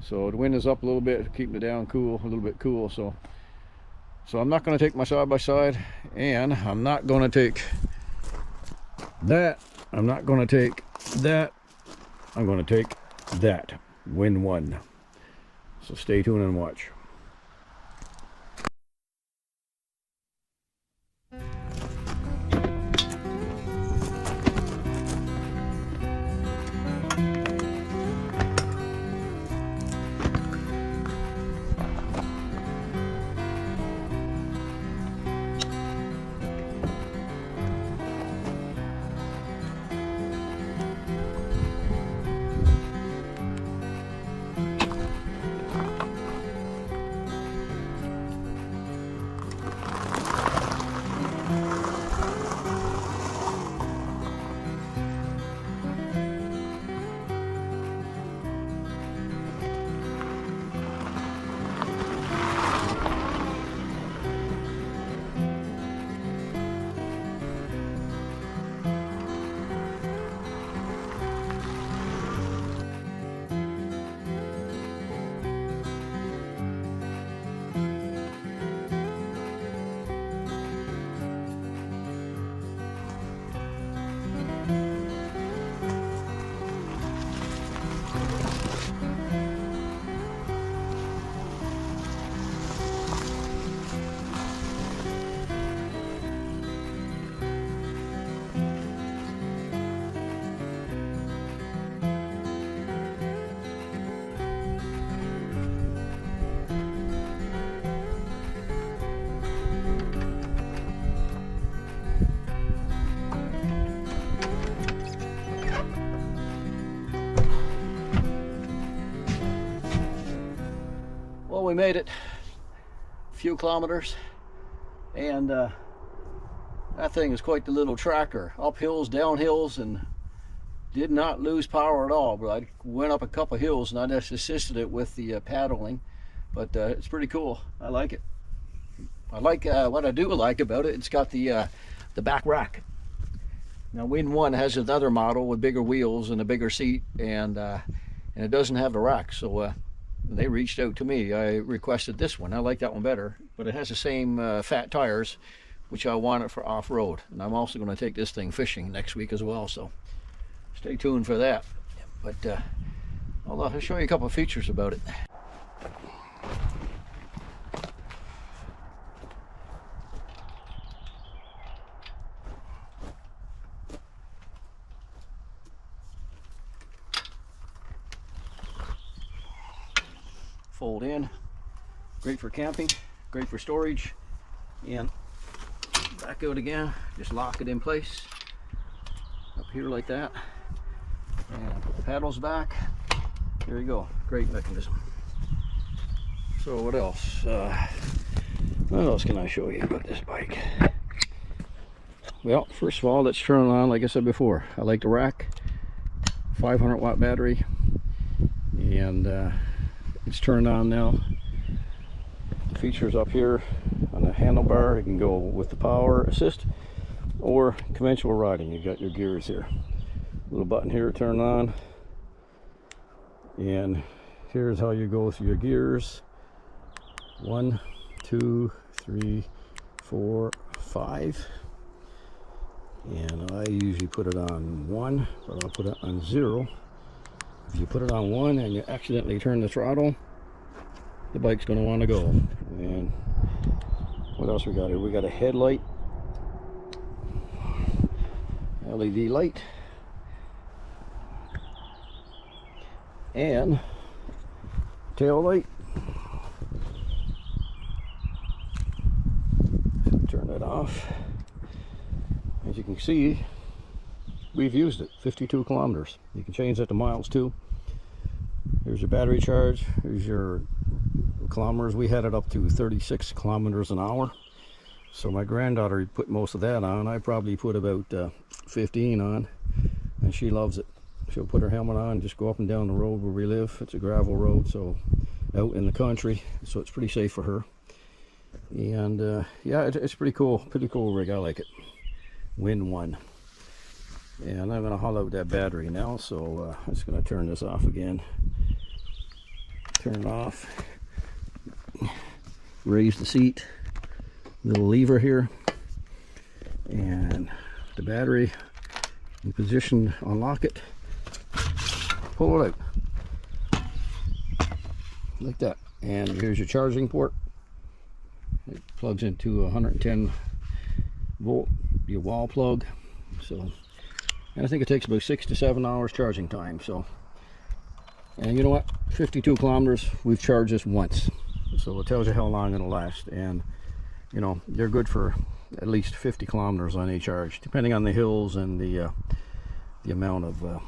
So the wind is up a little bit, keeping it down cool, a little bit cool. So I'm not going to take my side by side, and I'm not going to take that. I'm not going to take that. I'm going to take that. Win one. So stay tuned and watch. Well, we made it a few kilometers, and that thing is quite the little tractor. Up hills, down hills, and did not lose power at all. But I went up a couple of hills and I just assisted it with the paddling. But it's pretty cool. I like it. I like what I do like about it. It's got the back rack. Now, Windone has another model with bigger wheels and a bigger seat, and it doesn't have the rack. So they reached out to me. I requested this one. I like that one better, but it has the same fat tires, which I want it for off-road. And I'm also going to take this thing fishing next week as well, so stay tuned for that. But I'll show you a couple of features about it. Fold in, great for camping, great for storage, and back out again, just lock it in place up here like that, and put the paddles back. There you go, great mechanism. So what else can I show you about this bike? Well, first of all, let's turn it on. Like I said before, I like the rack, 500 watt battery, and it's turned on now. Features up here on the handlebar. You can go with the power assist or conventional riding. You got your gears here. Little button here to turn on, and here's how you go through your gears. 1, 2, 3, 4, 5. And I usually put it on 1, but I'll put it on 0. If you put it on 1 and you accidentally turn the throttle, the bike's going to want to go. And what else we got here? We got a headlight, LED light, and tail light. Turn that off. As you can see, we've used it 52 kilometers. You can change that to miles too. Here's your battery charge. Here's your kilometers. We had it up to 36 kilometers an hour. So my granddaughter put most of that on. I probably put about 15 on, and she loves it. She'll put her helmet on, just go up and down the road where we live. It's a gravel road, so out in the country, so it's pretty safe for her. And yeah, it's pretty cool rig. I like it. Windone. And I'm going to haul out that battery now, so I'm just going to turn this off again. Turn it off. Raise the seat. Little lever here. And the battery in position, unlock it. Pull it out. Like that. And here's your charging port. It plugs into a 110 volt, your wall plug. So, and I think it takes about 6 to 7 hours charging time. So, and you know what? 52 kilometers, we've charged this once. So it tells you how long it'll last. And, you know, they're good for at least 50 kilometers on a charge, depending on the hills and the amount of